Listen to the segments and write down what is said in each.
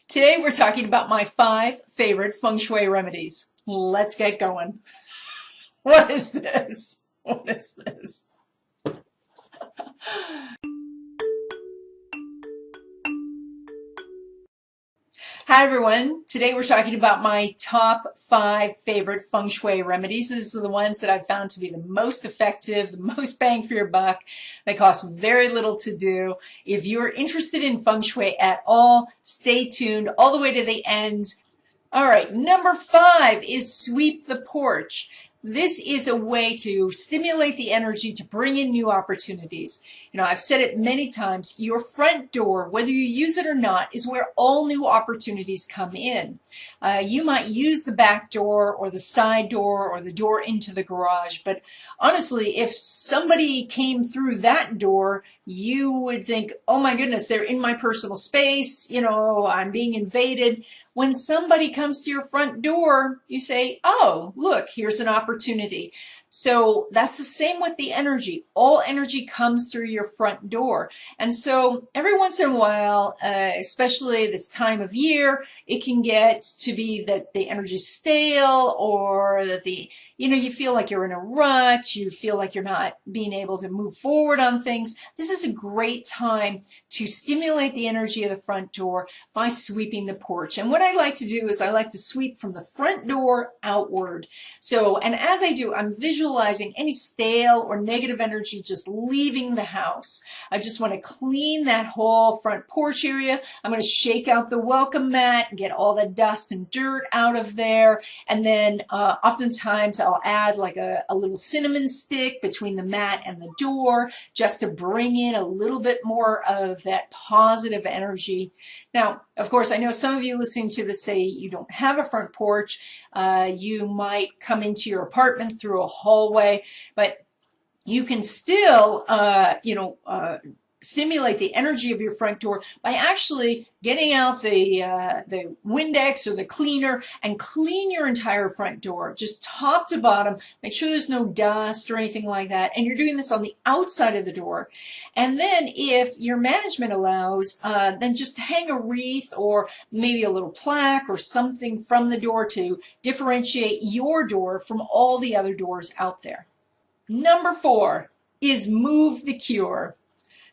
Today we're talking about my 5 favorite Feng Shui remedies. Let's get going. What is this? What is this? Hi everyone. Today we're talking about my top 5 favorite Feng Shui remedies. These are the ones that I've found to be the most effective, the most bang for your buck. They cost very little to do. If you're interested in Feng Shui at all, stay tuned all the way to the end. All right, number 5 is sweep the porch. This is a way to stimulate the energy to bring in new opportunities. You know, I've said it many times, your front door, whether you use it or not, is where all new opportunities come in. You might use the back door or the side door or the door into the garage, but honestly, if somebody came through that door, you would think, oh my goodness, they're in my personal space, you know, I'm being invaded. When somebody comes to your front door, you say, oh, look, here's an opportunity. So that's the same with the energy. All energy comes through your front door. And so every once in a while, especially this time of year, it can get to be that the energy's stale or that you feel like you're in a rut, you feel like you're not being able to move forward on things. This is a great time to stimulate the energy of the front door by sweeping the porch. And what I like to do is I like to sweep from the front door outward. So, and as I do, I'm visualizing any stale or negative energy just leaving the house. I just want to clean that whole front porch area. I'm going to shake out the welcome mat and get all the dust and dirt out of there. And then oftentimes I'll add like a little cinnamon stick between the mat and the door just to bring in a little bit more of that positive energy. Now, of course, I know some of you listening to this say you don't have a front porch. You might come into your apartment through a hallway, but you can still, stimulate the energy of your front door by actually getting out the Windex or the cleaner and clean your entire front door, just top to bottom. Make sure there's no dust or anything like that. And you're doing this on the outside of the door. And then if your management allows, then just hang a wreath or maybe a little plaque or something from the door to differentiate your door from all the other doors out there. Number 4 is move the cure.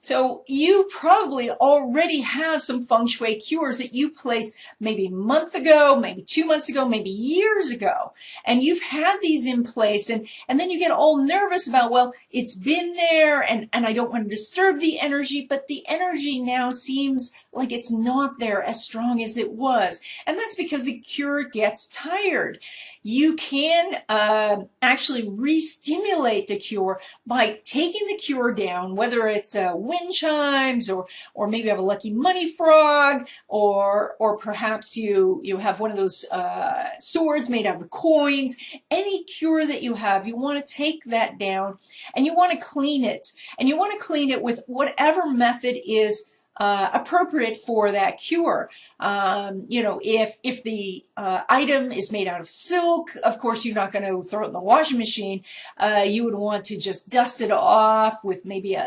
So you probably already have some feng shui cures that you placed maybe a month ago, maybe 2 months ago, maybe years ago. And you've had these in place and then you get all nervous about, well, it's been there and I don't want to disturb the energy, but the energy now seems like it's not there as strong as it was. And that's because the cure gets tired. You can actually re-stimulate the cure by taking the cure down, whether it's wind chimes or maybe you have a lucky money frog or perhaps you have one of those swords made out of coins. Any cure that you have, you want to take that down and you want to clean it. And you want to clean it with whatever method is appropriate for that cure. If the item is made out of silk, of course you're not going to throw it in the washing machine. You would want to just dust it off with maybe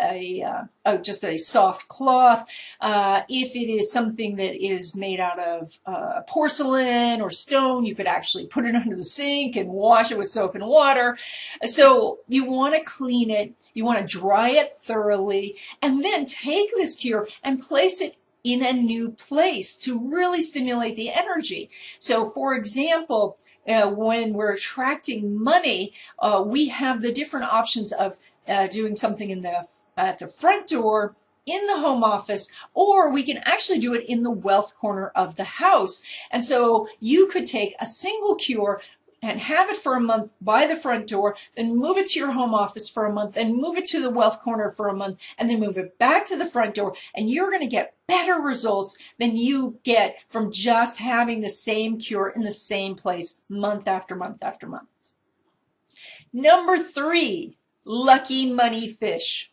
just a soft cloth. If it is something that is made out of porcelain or stone, you could actually put it under the sink and wash it with soap and water. So you want to clean it, you want to dry it thoroughly, and then take this cure and place it in a new place to really stimulate the energy. So for example, when we're attracting money, we have the different options of doing something at the front door, in the home office, or we can actually do it in the wealth corner of the house. And so you could take a single cure and have it for a month by the front door, then move it to your home office for a month, and move it to the wealth corner for a month, and then move it back to the front door, and you're going to get better results than you get from just having the same cure in the same place month after month after month. Number 3, lucky money fish.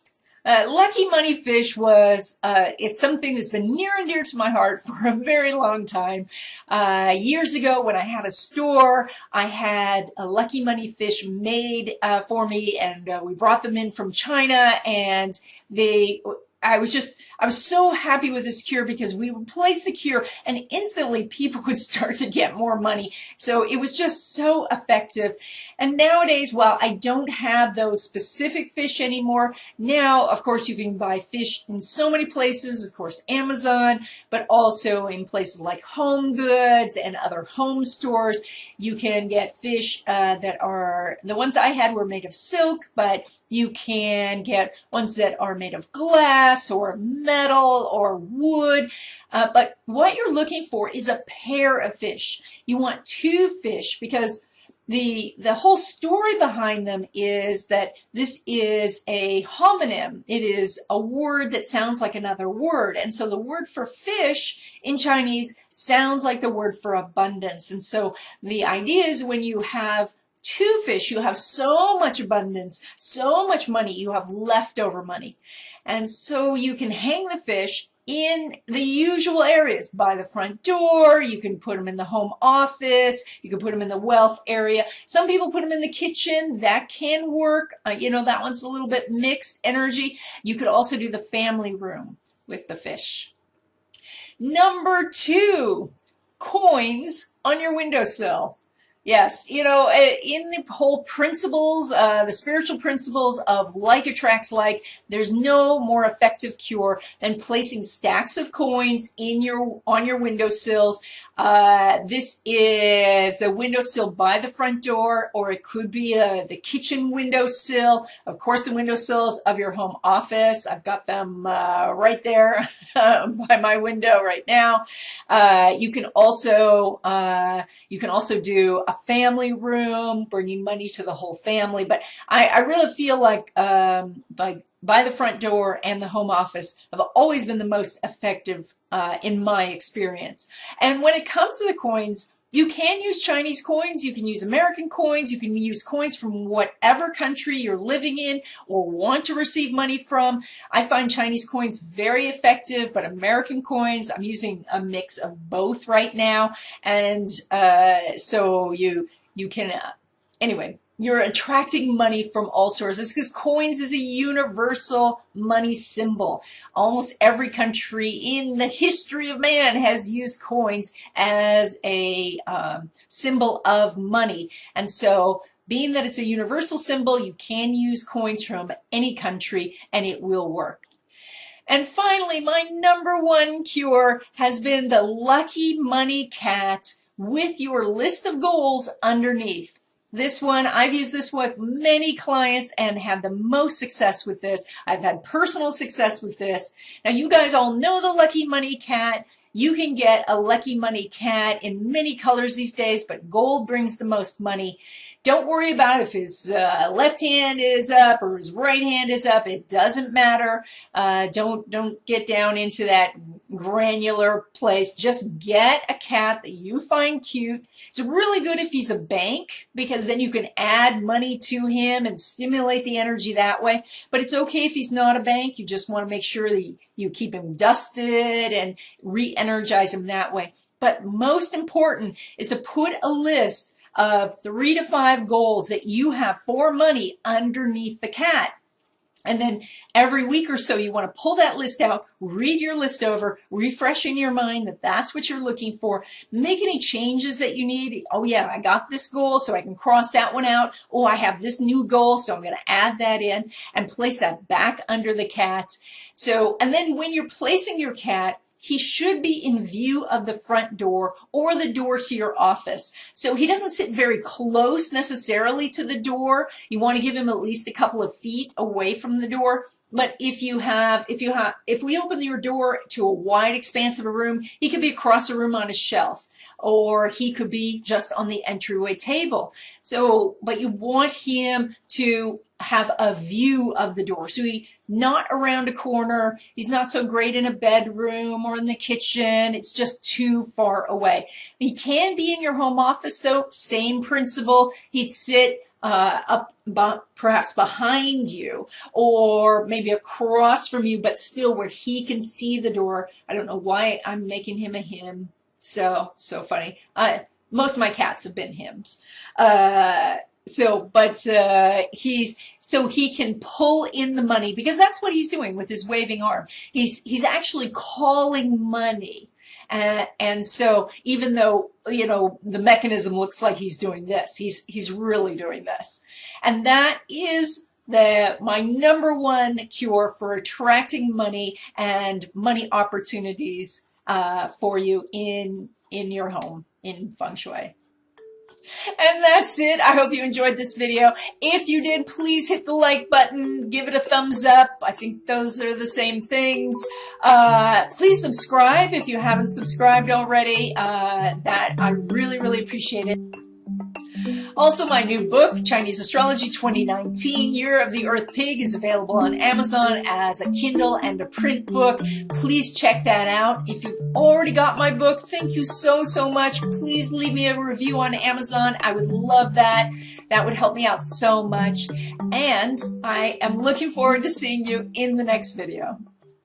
Lucky money fish it's something that's been near and dear to my heart for a very long time. Years ago when I had a store, I had a lucky money fish made for me, and we brought them in from China, and I I was so happy with this cure because we would place the cure and instantly people would start to get more money. So it was just so effective. And nowadays, while I don't have those specific fish anymore, now, of course, you can buy fish in so many places, of course, Amazon, but also in places like Home Goods and other home stores. You can get fish that are, the ones I had were made of silk, but you can get ones that are made of glass or metal or wood. But what you're looking for is a pair of fish. You want two fish because the whole story behind them is that this is a homonym. It is a word that sounds like another word. And so the word for fish in Chinese sounds like the word for abundance. And so the idea is when you have two fish, you have so much abundance, so much money, you have leftover money. And so you can hang the fish in the usual areas, by the front door. You can put them in the home office. You can put them in the wealth area. Some people put them in the kitchen. That can work. You know, that one's a little bit mixed energy. You could also do the family room with the fish. Number 2, coins on your windowsill. Yes, you know, in the whole principles, the spiritual principles of like attracts like, there's no more effective cure than placing stacks of coins on your windowsills. This is a windowsill by the front door, or it could be the kitchen windowsill. Of course, the windowsills of your home office. I've got them right there by my window right now. You can also do a family room, bringing money to the whole family. But I really feel like by the front door and the home office have always been the most effective in my experience. And when it comes to the coins, you can use Chinese coins, you can use American coins, you can use coins from whatever country you're living in or want to receive money from. I find Chinese coins very effective, but American coins, I'm using a mix of both right now. And so you can, anyway, you're attracting money from all sources because coins is a universal money symbol. Almost every country in the history of man has used coins as a symbol of money. And so being that it's a universal symbol, you can use coins from any country and it will work. And finally, my number 1 cure has been the Lucky Money Cat with your list of goals underneath. This one, I've used this with many clients and had the most success with this. I've had personal success with this. Now, you guys all know the Lucky Money Cat. You can get a Lucky Money Cat in many colors these days, but gold brings the most money. Don't worry about if his left hand is up or his right hand is up. It doesn't matter. Don't get down into that granular place. Just get a cat that you find cute. It's really good if he's a bank because then you can add money to him and stimulate the energy that way. But it's okay if he's not a bank. You just want to make sure that you keep him dusted and re-energize him that way. But most important is to put a list of 3 to 5 goals that you have for money underneath the cat. And then every week or so, you want to pull that list out, read your list over, refresh in your mind that that's what you're looking for. Make any changes that you need. Oh yeah, I got this goal, so I can cross that one out. Oh, I have this new goal, so I'm going to add that in and place that back under the cat. So, and then when you're placing your cat, he should be in view of the front door or the door to your office. So he doesn't sit very close necessarily to the door. You want to give him at least a couple of feet away from the door. But if we open your door to a wide expanse of a room, he could be across the room on a shelf, or he could be just on the entryway table. So, but you want him to have a view of the door. So he's not around a corner. He's not so great in a bedroom or in the kitchen. It's just too far away. He can be in your home office though. Same principle. He'd sit perhaps behind you or maybe across from you, but still where he can see the door. I don't know why I'm making him a him. So funny. Most of my cats have been hims. So he can pull in the money, because that's what he's doing with his waving arm. He's actually calling money. And so even though, you know, the mechanism looks like he's doing this, he's really doing this. And that is my number one cure for attracting money and money opportunities for you in your home in Feng Shui. And that's it. I hope you enjoyed this video. If you did, please hit the like button, give it a thumbs up. I think those are the same things. Please subscribe if you haven't subscribed already. That I really, really appreciate it. Also, my new book, Chinese Astrology 2019, Year of the Earth Pig, is available on Amazon as a Kindle and a print book. Please check that out. If you've already got my book, thank you so, so much. Please leave me a review on Amazon. I would love that. That would help me out so much. And I am looking forward to seeing you in the next video.